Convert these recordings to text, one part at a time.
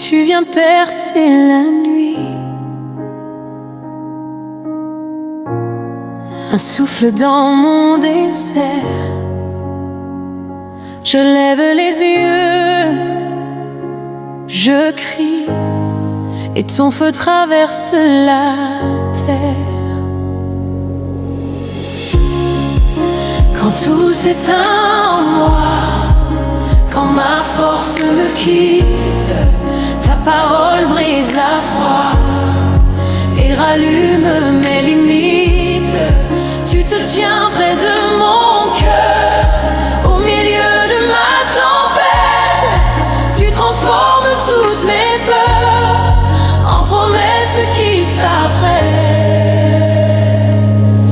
tu viens percer la nuit. Un souffle dans mon désert. Je lève les yeux, je crie, et ton feu traverse la terre. Quand tout s'éteint en moi, quand ma force me quitte, ta parole brise la foi et rallume mes limites. Tu te tiens près de mon cœur, au milieu de ma tempête. Tu transformes toutes mes peurs en promesses qui s'apprêtent.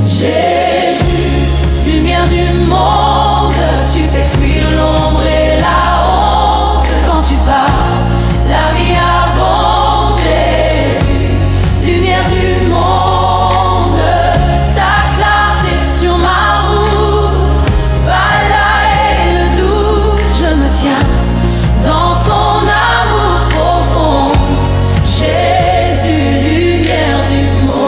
Jésus, lumière du monde, tu fais fuir l'ombre et la honte. Quand tu pars, la vie abonde. Jésus, lumière du monde, ta clarté sur ma route balaye le doute. Je me tiens dans ton amour profond. Jésus, lumière du monde.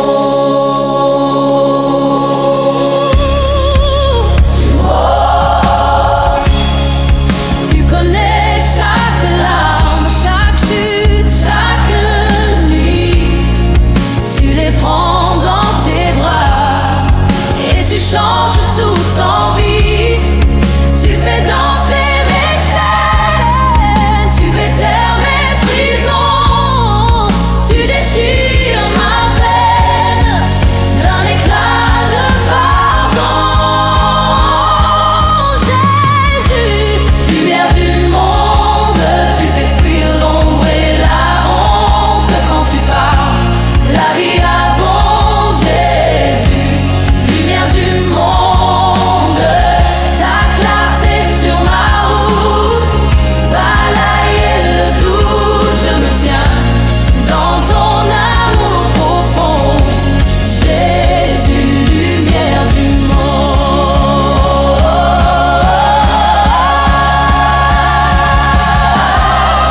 Tu connais chaque larme, chaque chute, chaque nuit. Tu les prends dans tes bras et tu changes tout en vie. Tu fais danser mes chaînes, tu fais taire mes prisons. Tu déchires ma peine d'un éclat de pardon. Jésus, lumière du monde, tu fais fuir l'ombre et la honte. Quand tu pars, la vie abonde. Jésus, lumière du monde, ta clarté sur ma route balaye le doute. Je me tiens dans ton amour profond. Jésus, lumière du monde.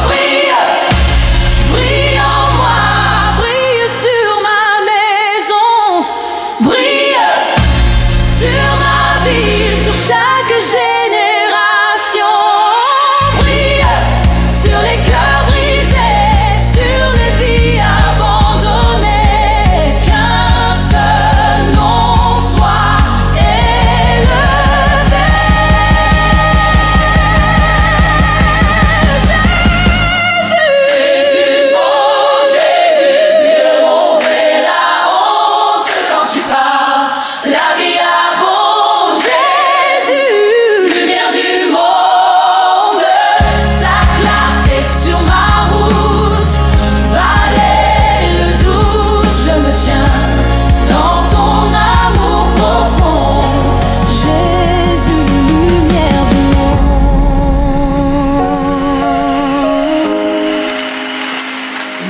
Brille, brille en moi, brille sur ma maison, brille sur ma ville, sur chaque génération. Brille sur les cœurs brisés, sur les vies abandonnées. Qu'un seul nom soit élevé. Jésus, oh Jésus, fuis l'ombre et la honte. Quand tu pars, la vie abonde. Jésus, lumière du monde, ta clarté sur ma route balaye le doute. Je me tiens dans ton amour profond. Jésus, lumière du monde,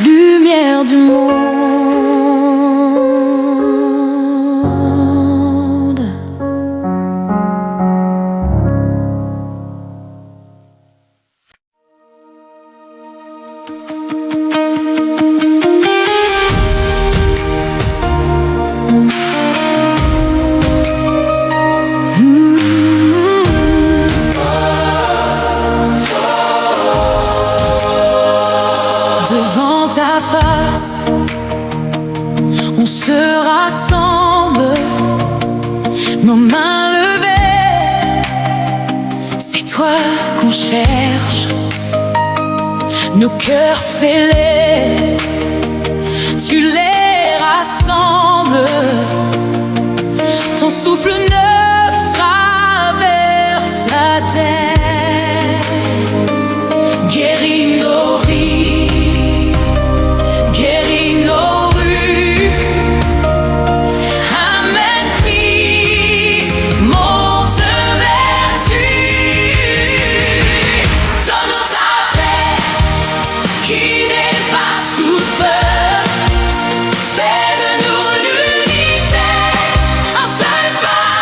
lumière du monde. Devant ta face, on se rassemble, nos mains levées. C'est toi qu'on cherche, nos cœurs fêlés. Tu les rassembles, ton souffle neuf traverse la terre. Guéris nos vies, guéris nos rues. Amen, crie, monte vertu. Donne-nous ta paix qui dépasse toute peur. Fais de nous l'unité, un seul pas.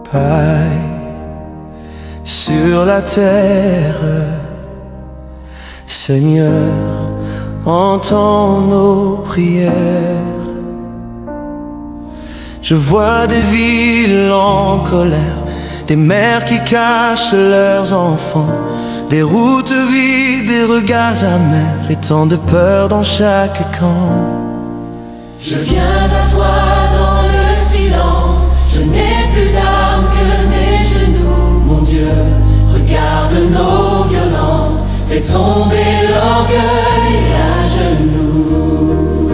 Paille sur la terre, Seigneur, entends nos prières. Je vois des villes en colère, des mères qui cachent leurs enfants, des routes vides, des regards amers et tant de peur dans chaque camp. Je viens à toi dans le silence, je n'ai plus d'âme que mes genoux. Mon Dieu, regarde nos violences, fais tomber l'orgueil à genoux.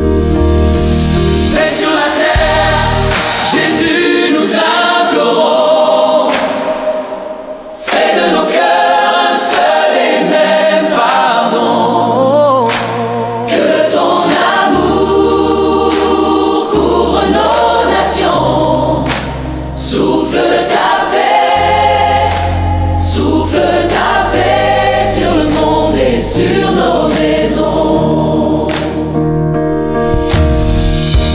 Paix sur la terre, Jésus, nous t'implorons. Fais de nos cœurs un seul et même pardon. Que ton amour couvre nos nations. Souffle ta paix sur le monde et sur nos maisons.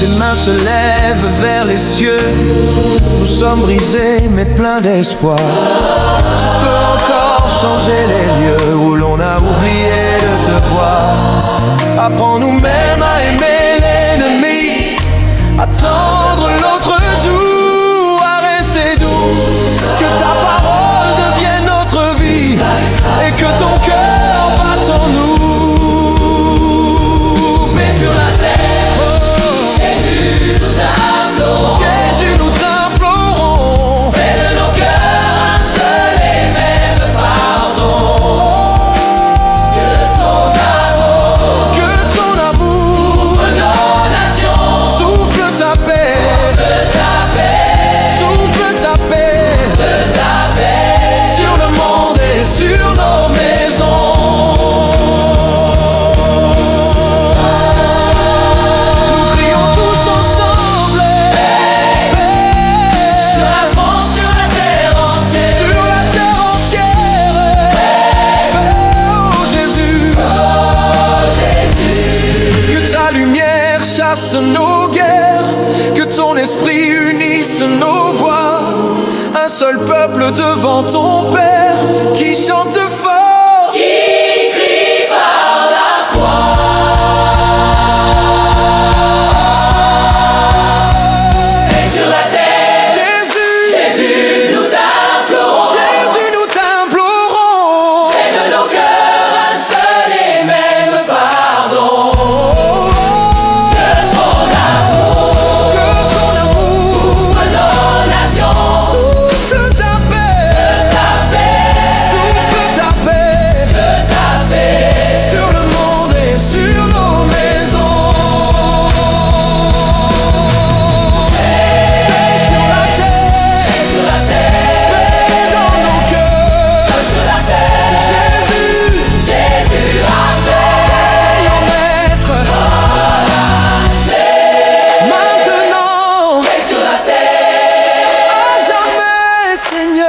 Des mains se lèvent vers les cieux, nous sommes brisés mais pleins d'espoir. Tu peux encore changer les lieux où l'on a oublié de te voir. Apprends-nous même à aimer l'ennemi, à tendre l'autre joue, à rester doux. Que ta parole devienne notre vie et que ton cœur batte en nous. Paix sur la terre, Jésus, nous t'implorons. Jésus, nous t'implorons. Fais de nos cœurs un seul et même pardon. Que ton amour couvre nos nations. Souffle ta paix, souffle ta paix sur le monde et sur nos maisons. Nous crions tous ensemble, paix Sur la France, sur la terre entière. sur la terre entière. Paix, oh Jésus, que ta lumière chasse nos guerres, que ton esprit unisse nos voix. Un seul peuple devant ton Père qui chante fort. Qui crie par la foi. Paix sur la terre, Jésus, Jésus, nous t'implorons. Jésus, nous t'implorons. Fais de nos cœurs un seul et même pardon. Que ton amour couvre nos nations. Souffle ta paix, souffle ta paix sur le monde et sur nos maisons. Paix sur la terre, paix dans nos cœurs. Sur la terre, Jésus, Jésus ayons maître. Maintenant, paix sur la terre. à jamais, Seigneur.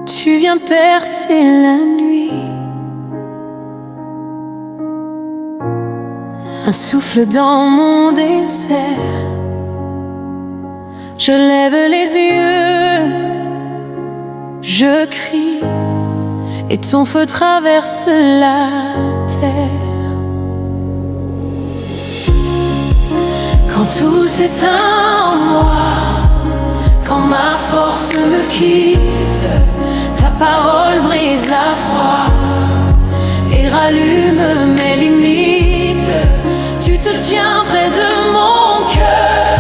Tu viens percer la nuit, un souffle dans mon désert. Je lève les yeux, je crie, et ton feu traverse la terre. Quand tout s'éteint en moi, quand ma force me quitte, ta parole brise la foi et rallume mes limites. Tu te tiens près de mon cœur,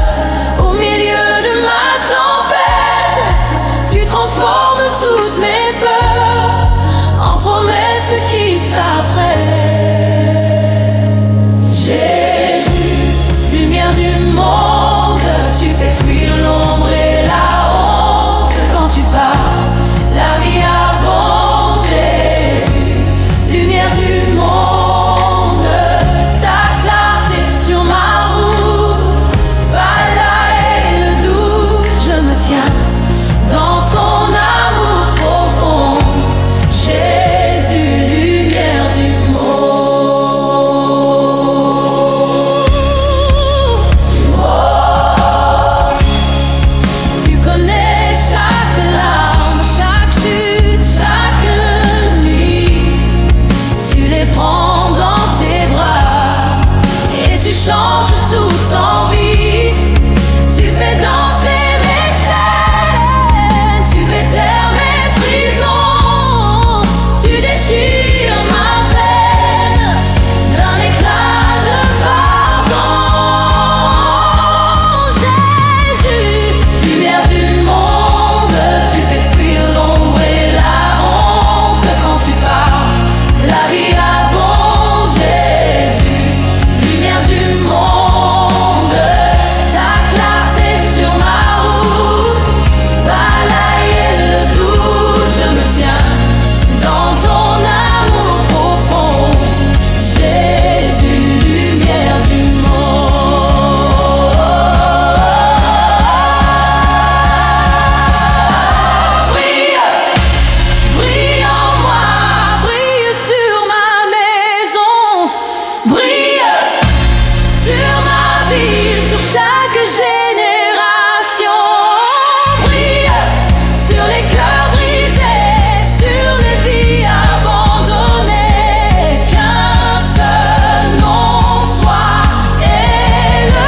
au milieu de ma tempête. Tu transformes toutes mes peurs en promesses qui s'apprêtent. les prends dans tes bras et tu changes tout en vie. Tu fais danser mes chaînes, tu fais taire mes prisons, tu déchires ma peine d'un éclat de pardon. Jésus, lumière du monde, tu fais fuir l'ombre et la honte quand tu parles. La vie abonde, Jésus, lumière du monde, ta clarté sur ma route, balayer le doute, je me tiens dans ton amour profond. Jésus, lumière du monde. Brille, brille en moi, brille sur ma maison, brille sur ma ville, sur chaque génération. Brille sur les cœurs brisés, sur les vies abandonnées. Qu'un seul nom soit élevé.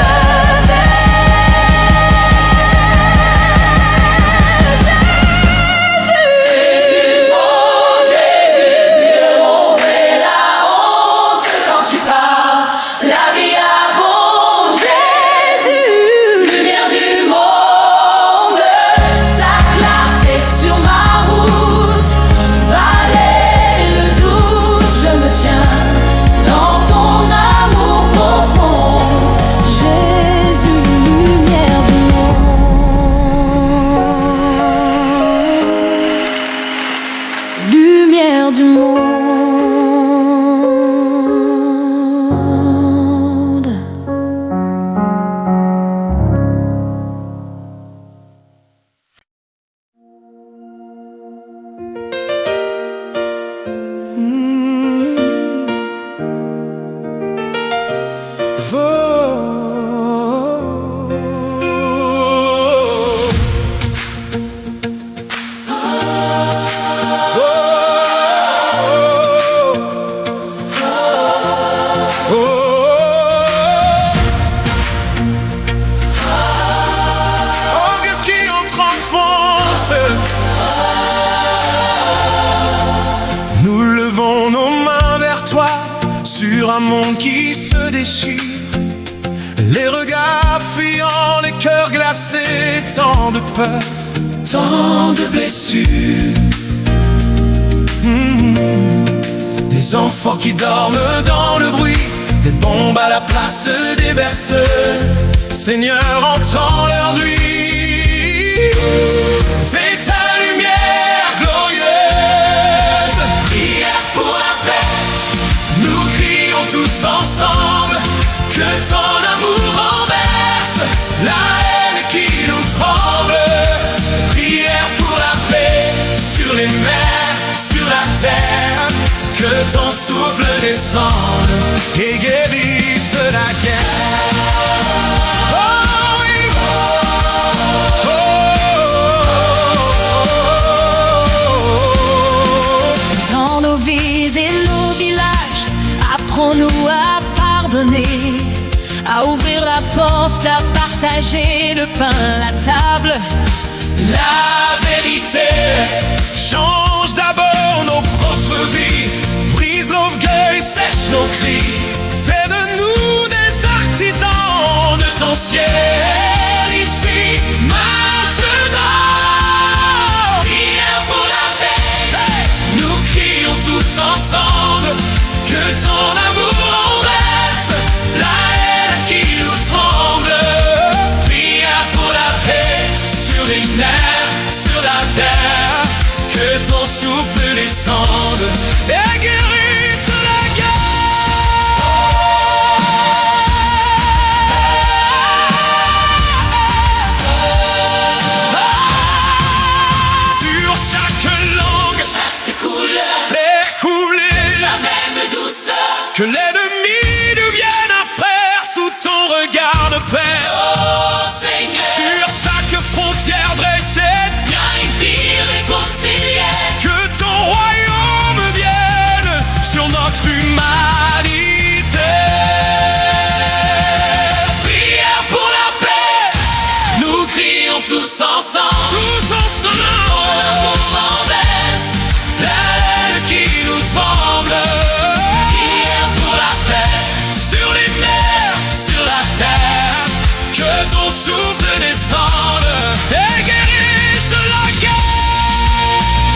Jésus, oh Jésus, le monde et la honte quand tu parles. La vie abonde, Jésus, lumière du monde, ta clarté sur ma route, balaye le doute, je me tiens dans ton amour profond. Jésus, lumière du monde, lumière du monde. Orgue qui entre en feu, nous levons nos mains vers toi sur un monde qui se déchire. Les regards fuyants, les cœurs glacés, tant de peur, tant de blessures. Des enfants qui dorment dans le bruit, des bombes à la place des berceuses. Seigneur, entends leur nuit. Fais ta lumière glorieuse. Prière pour la paix, nous crions tous ensemble. Que ton amour renverse la haine qui nous tremble. Prière pour la paix sur les mers, sur la terre. Que ton souffle descende et guérisse la guerre. Oh oui. Dans nos vies et nos villages, apprends-nous à pardonner, à ouvrir la porte, à partager le pain, la table. La vérité change d'abord nos propres vies, brise l'orgueil, sèche nos cris. Fais de nous des artisans de ton ciel ici, maintenant. Prière pour la paix, hey. Nous crions tous ensemble. Que ton amour renverse la haine qui nous tremble. Prière pour la paix sur les nerfs, sur la terre. Que ton souffle descende et guérisse la guerre. Sur chaque langue, chaque couleur, fais couler la même douceur. Que l'ennemi devienne un frère sous ton regard de paix. Oh Seigneur, sur chaque frontière dressée, viens une vie réconciliée. Que ton royaume vienne sur notre l'humanité. Prière pour la paix, nous crions tous ensemble, Ton amour en baisse, la haine qui nous tremble. Prière pour la paix, sur les mers, sur la terre, que ton souffle descende et guérisse la guerre.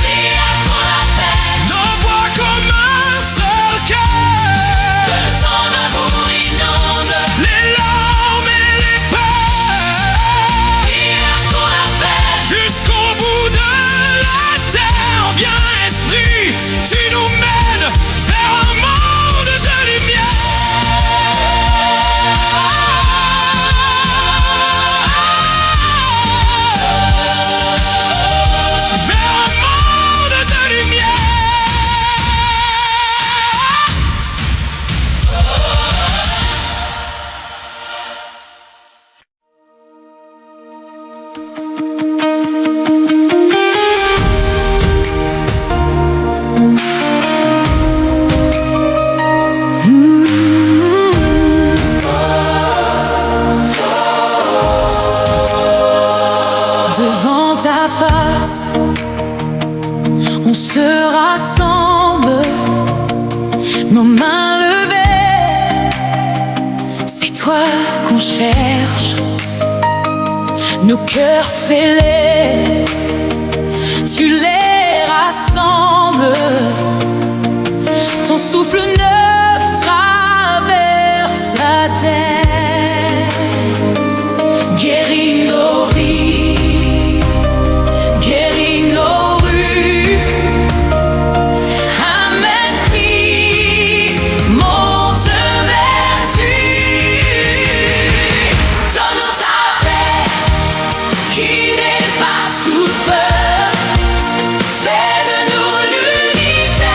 Prière pour la paix, Nos voix comme un seul cœur, que ton amour inonde. les larmes et les peurs. Prière pour la paix, Jusqu'au bout de la terre, viens esprit, tu nous mènes vers un monde de lumière. Vers un monde de lumière. devant ta face, on se rassemble, nos mains levées. C'est toi qu'on cherche, nos cœurs fêlés, tu les rassembles. Ton souffle neuf traverse la terre, guéris nos vies, guéris nos rues. Amen, crie, monte vertu. Donne-nous ta paix qui dépasse toute peur. Fais de nous l'unité.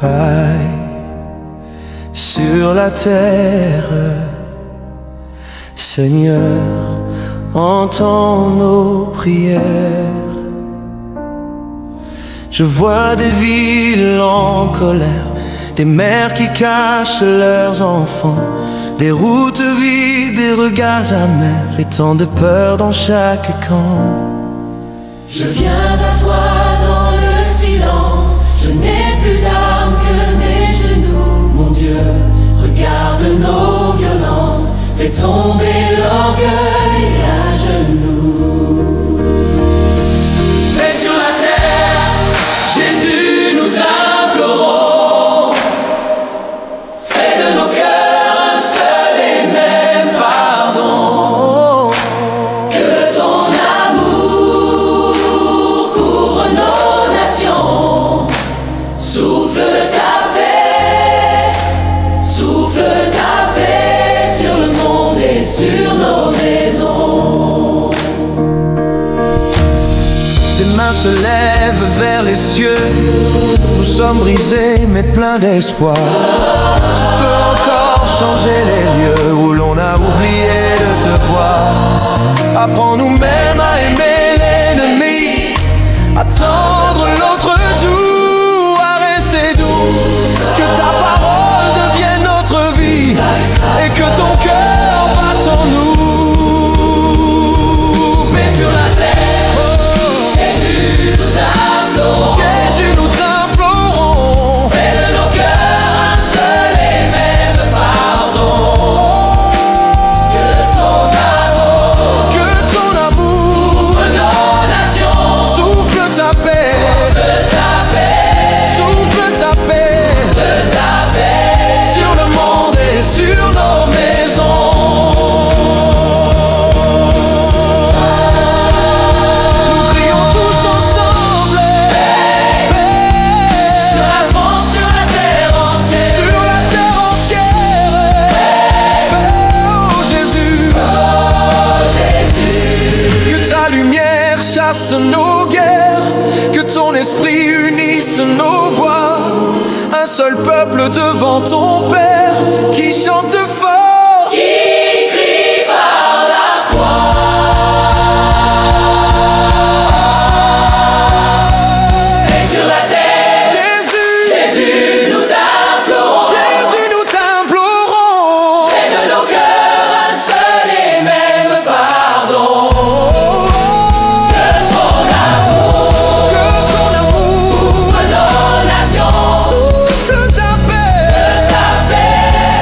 paille sur la terre. Seigneur, entends nos prières. Je vois des villes en colère, des mères qui cachent leurs enfants, des routes vides, des regards amers, et tant de peur dans chaque camp. Je viens à toi dans le silence, je n'ai plus d'âme que mes genoux. Mon Dieu, regarde nos violences, fais tomber l'orgueil à genoux. Paix sur la terre, Jésus, nous t'implorons. Fais de nos cœurs un seul et même pardon. Que ton amour couvre nos nations. Souffle ta paix sur le monde et sur nos maisons. Des mains se lèvent vers les cieux, nous sommes brisés mais pleins d'espoir. Tu peux encore changer les lieux où l'on a oublié de te voir. Apprends-nous même à aimer l'ennemi, à tendre l'autre joue, à rester doux. Que ta parole devienne notre vie et que ton cœur batte en nous. Paix sur la terre, Jésus, nous t'implorons. Jésus, nous t'implorons. Fais de nos cœurs un seul et même pardon. Que ton amour couvre nos nations. Souffle ta paix, souffle ta paix, sur le monde et sur nos maisons. Nous crions tous ensemble, paix, Sur la France, sur la terre entière. sur la terre entière. Paix, oh Jésus, que ta lumière chasse nos guerres, que ton esprit unisse nos voix. Un seul peuple devant ton Père qui chante fort. Qui crie par la foi. Paix sur la terre, Jésus, Jésus, nous t'implorons. Jésus, nous t'implorons. Fais de nos cœurs un seul et même pardon. Que ton amour couvre nos nations. Souffle ta paix,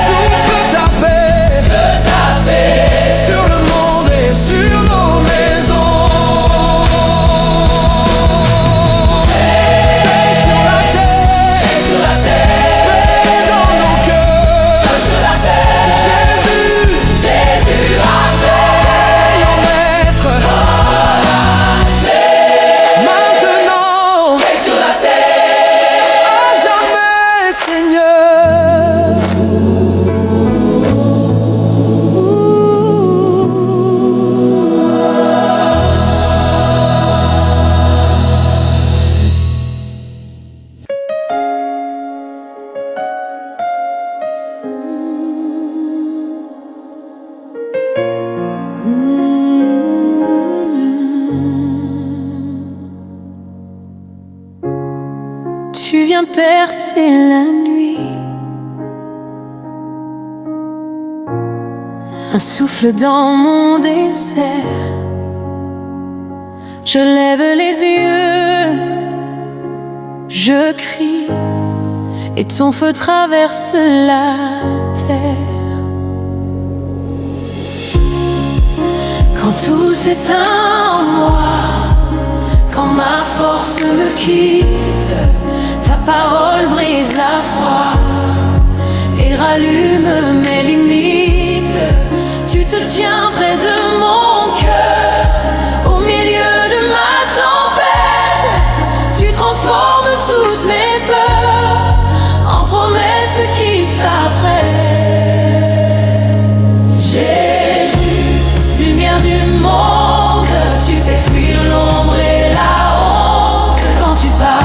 souffle ta paix, sur le monde et sur nos maisons. Paix sur la terre, paix dans nos cœurs. Sur la terre, Jésus, ayons maître. Maintenant, paix sur la terre. à jamais, Seigneur. Tu viens percer la nuit, un souffle dans mon désert. Je lève les yeux, je crie, et ton feu traverse la terre. Quand tout s'éteint en moi, quand ma force me quitte, ta parole brise la foi et rallume mes limites. Tu te tiens près de mon cœur, au milieu de ma tempête. Tu transformes toutes mes peurs en promesses qui s'apprêtent. Jésus, lumière du monde, tu fais fuir l'ombre et la honte quand tu parles.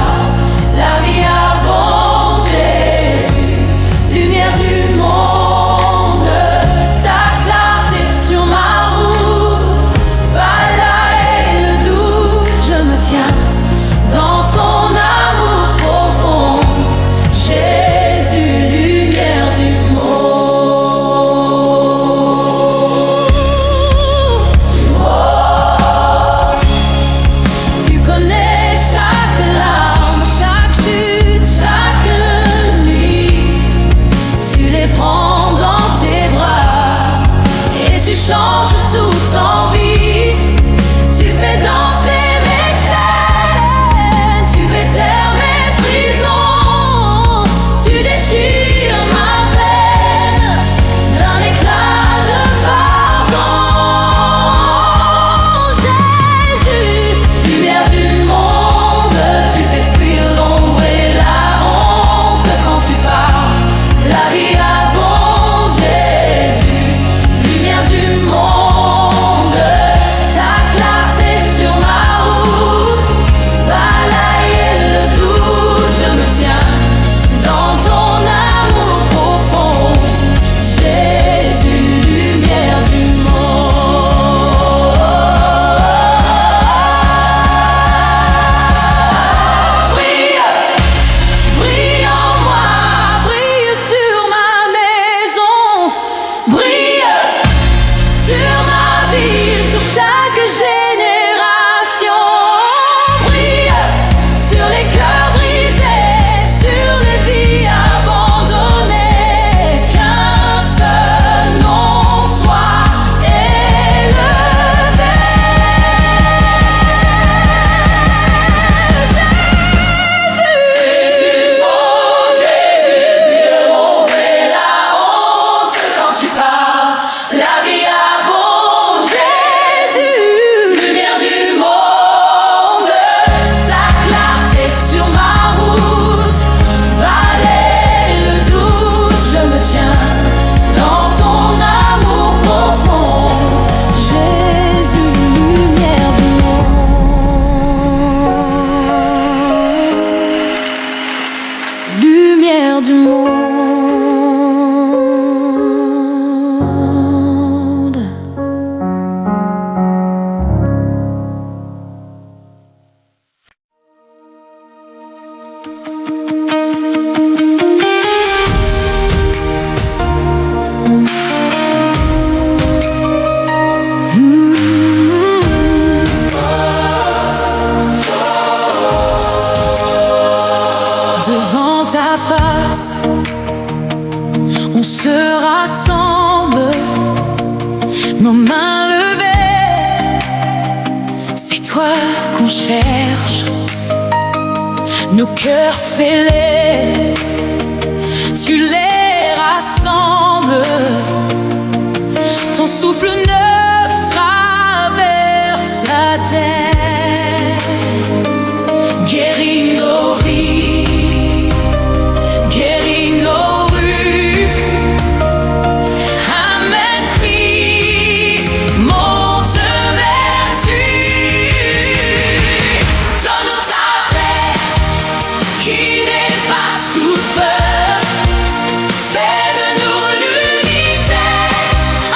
fois qu'on cherche nos cœurs fêlés, tu les rassembles. Ton souffle neuf traverse la terre, guéris nos vies, guéris nos rues. Amen, crie, monte vertu. Donne-nous ta paix qui dépasse toute peur. Fais de nous l'unité,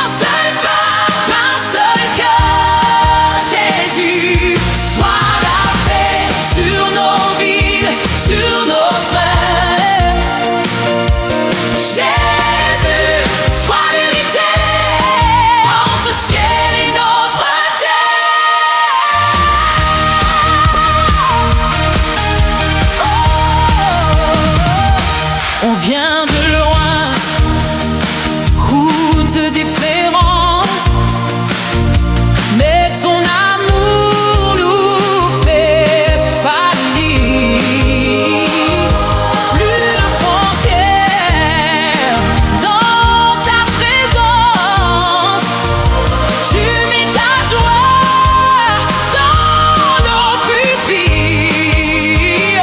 un seul peuple, un seul cœur. Jésus, sois la paix sur nos villes, sur nos frères. Jésus, sois l'unité entre ciel et notre terre. On vient de loin, route différente, mais ton amour nous fait faillir. Plus de frontières dans ta présence, tu mets ta joie dans nos pupilles.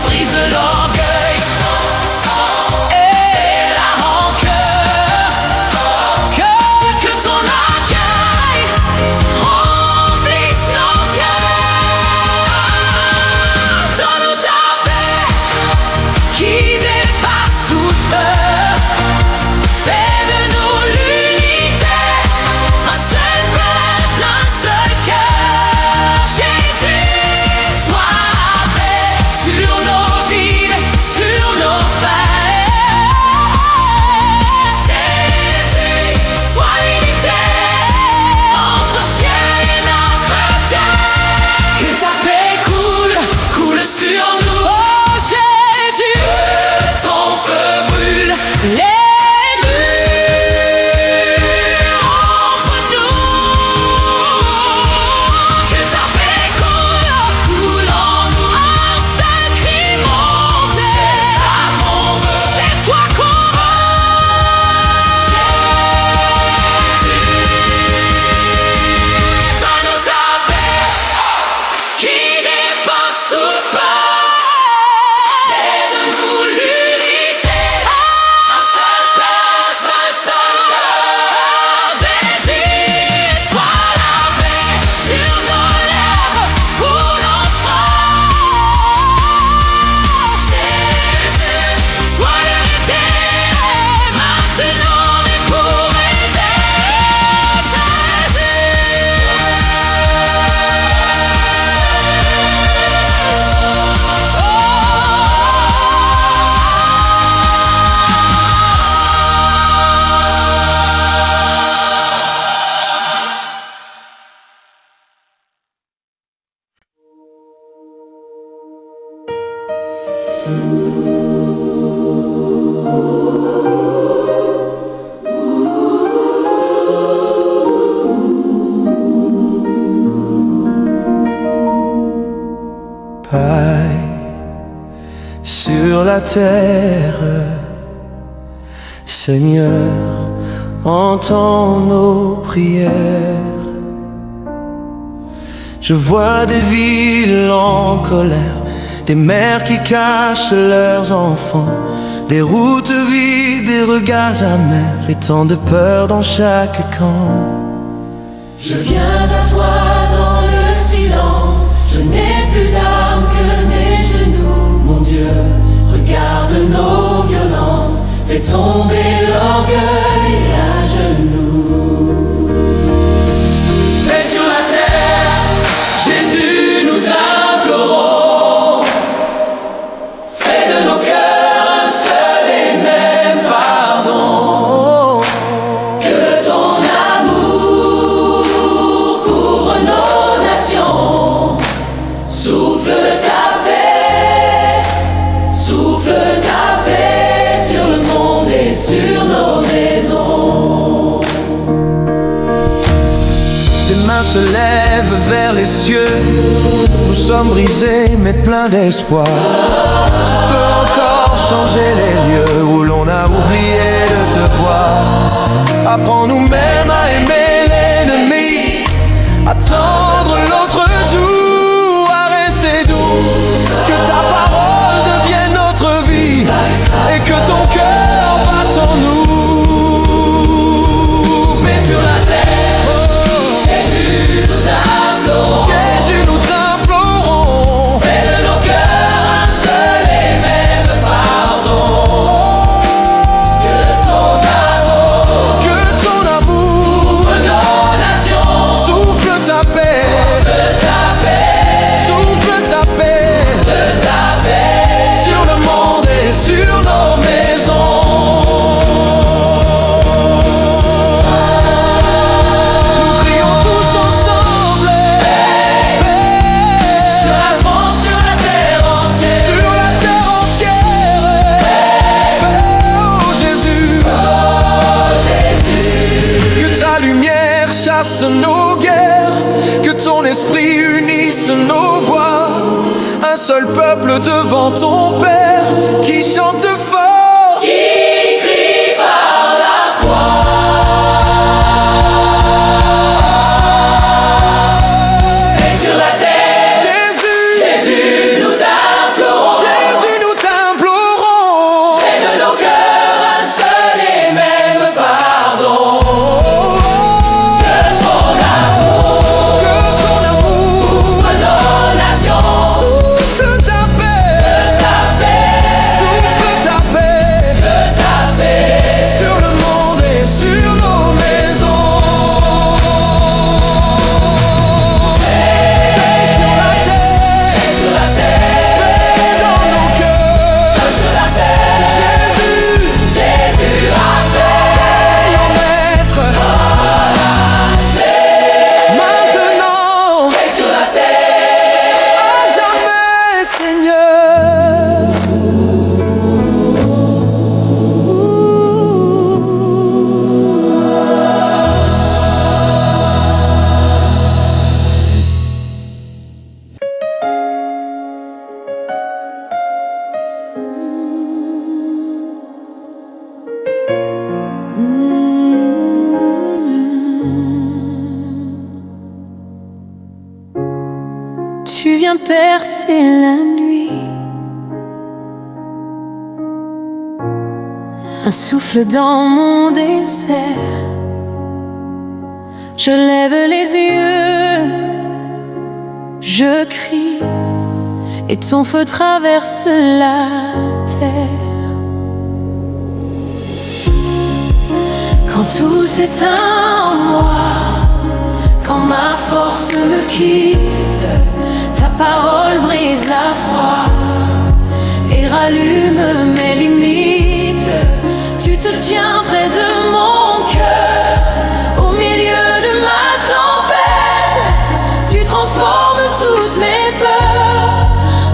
Brise l'orgueil et la rancœur, que ton accueil remplisse nos cœurs. Donne-nous ta paix qui dépasse toute peur. Fais de nous l'unité, un seul peuple, un seul cœur. Jésus, sois la paix sur nos villes, sur nos frères. Jésus, sois l'unité entre ciel et notre terre. Que ta paix coule, coule sur nous. Oh Jésus, ton feu brûle les murs entre nous. Que ta paix coule, coule en nous. Un seul cri monte, c'est toi qu'on veut. Donne-nous ta paix qui dépasse toute peur. Fais de nous l'unité, un seul peuple, un seul cœur. Jésus, sois la paix sur nos lèvres, coule en France. Jésus, sois l'unité, maintenant et pour éternel. Paille sur la terre, Seigneur, entends nos prières. Je vois des villes en colère, des mères qui cachent leurs enfants, des routes vides, des regards amers et tant de peur dans chaque camp. Je viens à toi dans le silence, je n'ai plus d'âme que mes genoux. Mon Dieu, regarde nos violences, fais tomber l'orgueil à genoux. Paix sur la terre, Jésus, nous t'implorons. Fais de nos cœurs un seul et même pardon. Que ton amour couvre les cieux. Nous sommes brisés mais pleins d'espoir. Tu peux encore changer les lieux où l'on a oublié de te voir. Apprends-nous même à aimer l'ennemi, à tendre l'autre joue, à rester doux. Que ta parole devienne notre vie et que ton cœur batte en nous. Paix sur la terre, Jésus nous t'implorons. Jésus, nous t'implorons. Fais de nos cœurs un seul et même pardon. Que ton amour ouvre nos nations. Souffle ta paix, souffle ta paix sur le monde et sur nos maisons. Nous crions tous ensemble, paix Sur la France, sur la terre entière. sur la terre entière. Paix, oh Jésus, que ta lumière chasse nos guerres, que ton esprit unisse nos voix. Un seul peuple devant ton Père qui chante fort. Qui crie par la foi. Et sur la terre, Jésus, Jésus nous t'implorons. Jésus, nous t'implorons. Fais de nos cœurs un seul et même pardon. Que ton amour ouvre nos nations. Souffle ta paix, souffle ta paix sur le monde et sur nos maisons. Paix sur la terre, paix dans nos cœurs. Jésus, paix en maître. Maintenant, à jamais, Seigneur. Tu viens percer la nuit, un souffle dans mon désert. Je lève les yeux, je crie, et ton feu traverse la terre. Quand tout s'éteint en moi, quand ma force me quitte, ta parole brise la foi et rallume mes limites. Tu te tiens près de mon cœur, au milieu de ma tempête. Tu transformes toutes mes peurs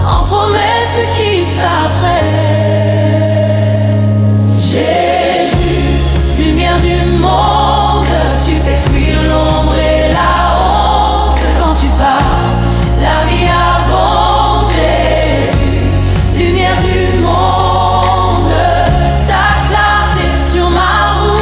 en promesses qui s'apprêtent. Jésus, lumière du monde, tu fais fuir l'ombre et la honte. Quand tu pars, la vie abonde. Jésus, lumière du monde, ta clarté sur ma route.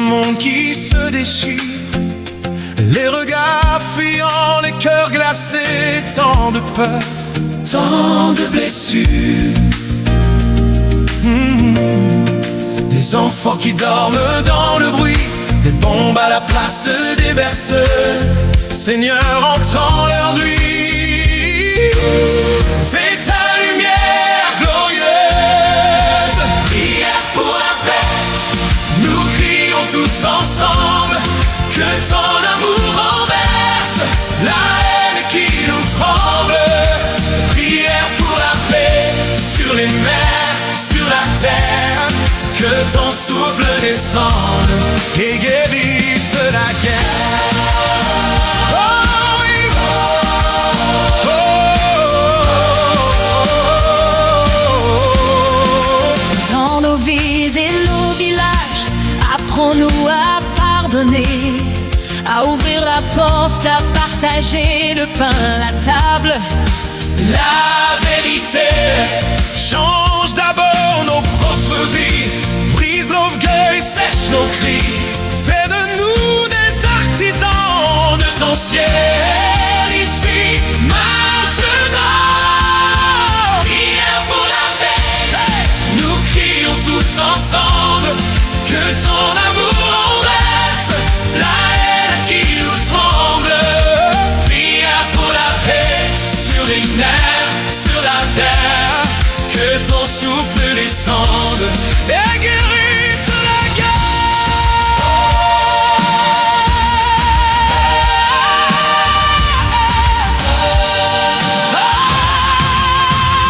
monde qui se déchire, les regards fuyants, les cœurs glacés, tant de peur, tant de blessures. Des enfants qui dorment dans le bruit des bombes à la place des berceuses. Seigneur, entends leur nuit. Fais ta lumière glorieuse. Prière pour la paix. Nous crions tous ensemble que ton amour renverse la haine qui nous tremble. Prière pour la paix sur les mers, sur la terre. Que ton souffle descende et guérisse la guerre. Oh oui. Oh, oh. Dans nos vies et nos villages, apprends-nous à pardonner, à ouvrir la porte, à partager le pain, la table. La vérité change d'abord nos propres vies, brise l'orgueil, sèche nos cris. Fais de nous des artisans de ton ciel ici, maintenant. Prière pour la paix. Nous crions tous ensemble que ton amour renverse la haine qui nous tremble. Prière pour la paix sur les nerfs, sur la terre. Que ton souffle descende et guérisse la guerre.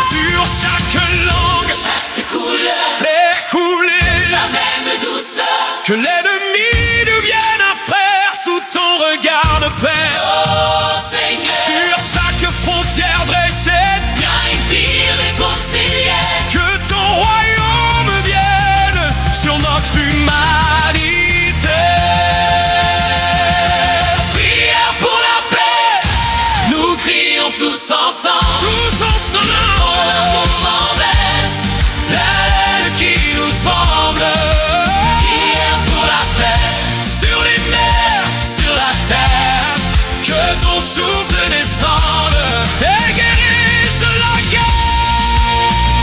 Sur chaque langue, chaque couleur, fais couler la même douceur. Que l'ennemi devienne un frère sous ton regard de paix. Oh Seigneur, sur chaque frontière dressée, viens et vie réconciliée. Que ton royaume vienne sur notre humanité. Prière pour la paix. Nous crions tous ensemble. Tous ensemble. Ton amour renverse la haine qui nous tremble. Prière pour la paix sur les mers, sur la terre. Que ton souffle descende et guérisse la guerre.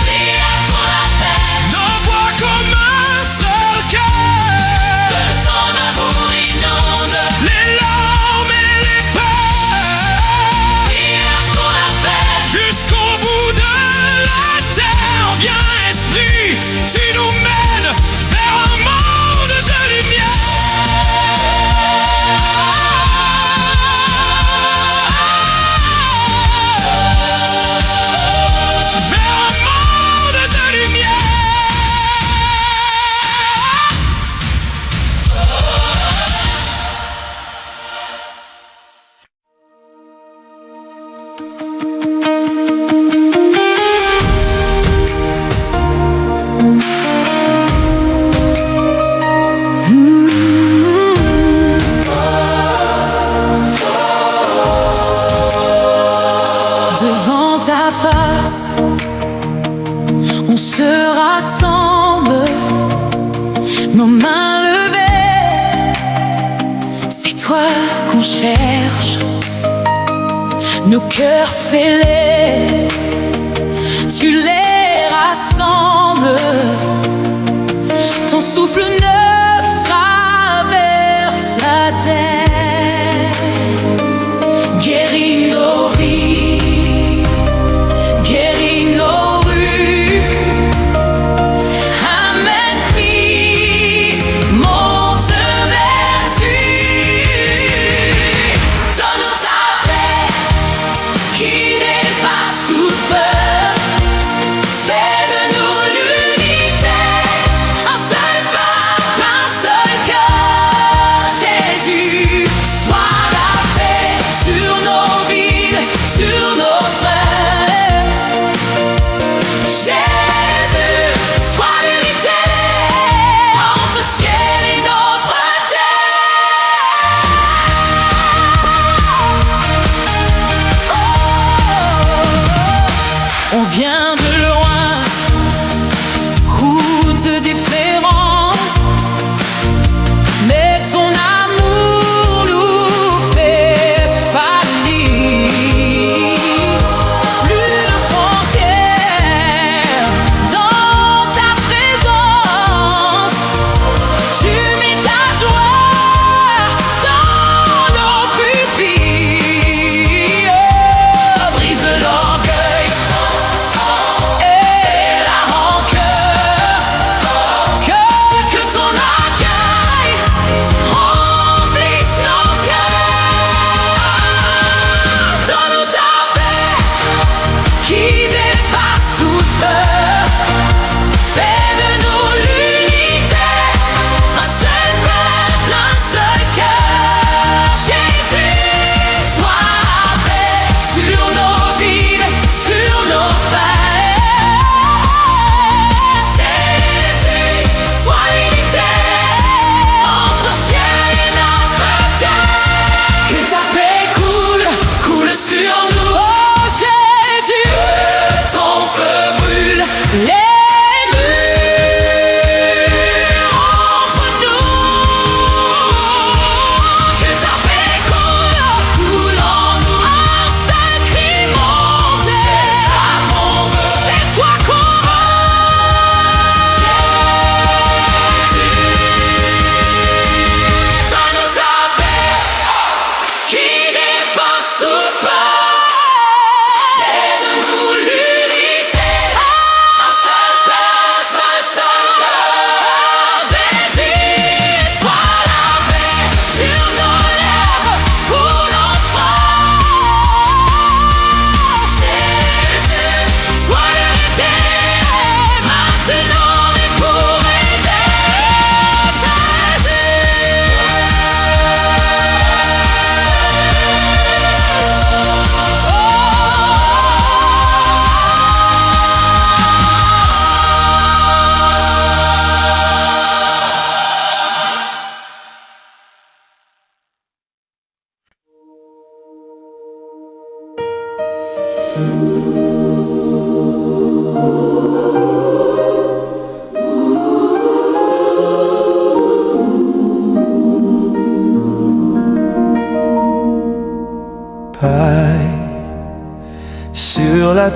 Prière pour la paix. Nos voix comme un seul cœur. Que ton amour inonde. Les larmes et les peurs. Prière pour la paix. Jusqu'au bout de la terre. Viens esprit, tu nous mènes vers un monde de lumière. Vers un monde de lumière. Devant ta face, on se rassemble, nos mains levées. C'est toi qu'on cherche, nos cœurs fêlés. Tu les rassembles, ton souffle neuf traverse la terre. Guéris nos vies, guéris nos rues. Amen, crie, monte vers tu. Donne-nous ta paix qui dépasse toute peur. Fais de nous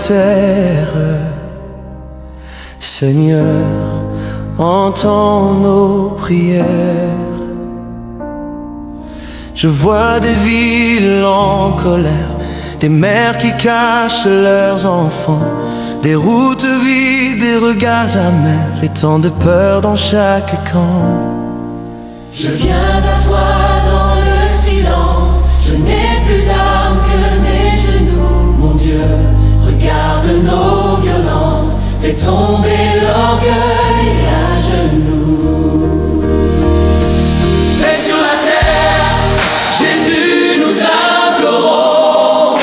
terre. Seigneur, entends nos prières. Je vois des villes en colère, des mères qui cachent leurs enfants, des routes vides, des regards amers et tant de peur dans chaque camp. Je viens à toi dans le silence, je n'ai plus d'armes que mes genoux. Mon Dieu, regarde nos violences, fais tomber l'orgueil à genoux. Paix sur la terre, Jésus, nous t'implorons.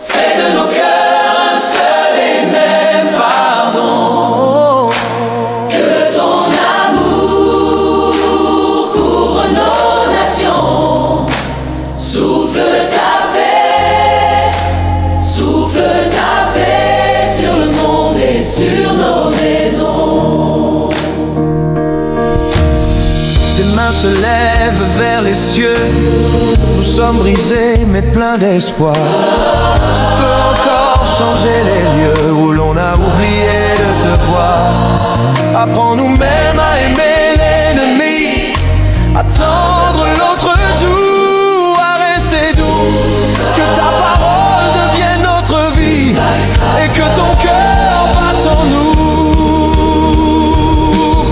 Fais de nos cœurs un seul et même pardon. Que ton amour couvre nos nations. Souffle ta paix sur le monde et sur nos maisons. Des mains se lèvent vers les cieux, nous sommes brisés mais pleins d'espoir. Tu peux encore changer les lieux où l'on a oublié de te voir. Apprends-nous même à aimer l'ennemi, à tendre l'autre joue, à rester doux. Que ta parole devienne notre vie et que ton cœur batte en nous.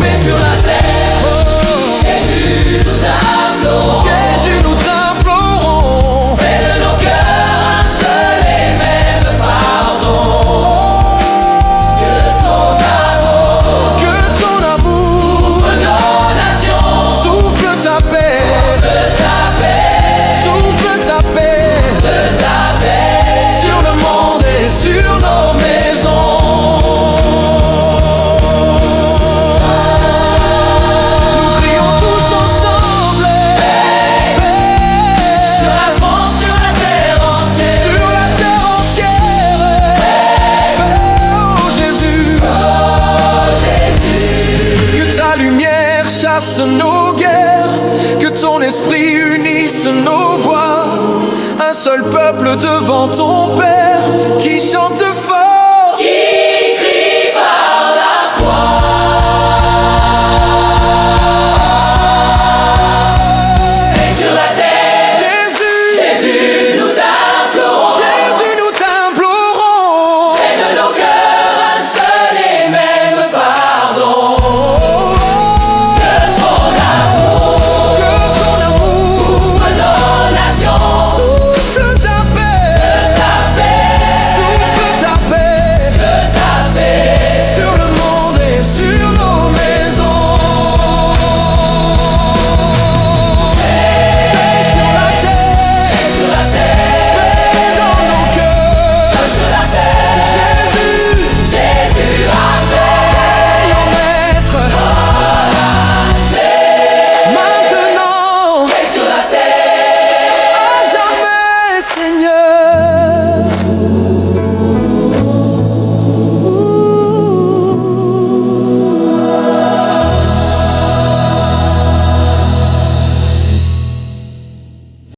Paix sur la terre, Jésus, nous t'implorons. Jésus, nous t'implorons. Fais de nos cœurs un seul et même pardon. Que ton amour couvre nos nations. souffle ta paix, souffle ta paix sur le monde et sur nos maisons. Nous crions tous ensemble, paix Sur la France, sur la terre entière. sur la terre entière. Paix, oh Jésus, que ta lumière chasse nos guerres, que ton esprit unisse nos voix. Un seul peuple devant ton